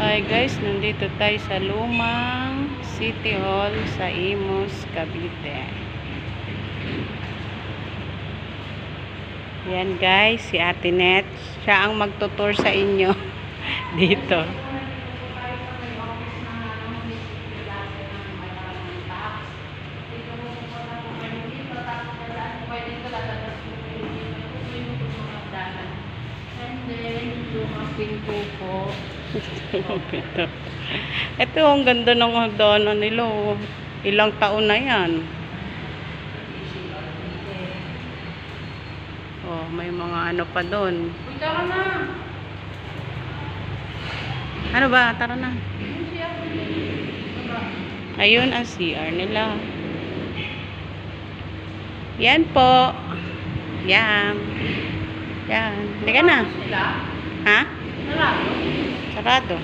Hi guys, nandito tayo sa lumang City Hall sa Imus, Cavite. Yan guys, si Ate Net. Siya ang magtutur sa inyo dito. Pinto po. Ito ang ganda ng hagdanan nila. Ilang taon na yan. Oh, may mga ano pa doon. Tara na. Ano ba? Tara na. Ayun ang CR nila. Yan po. Yan. Yan. Hindi ka na. Ha? Sarado.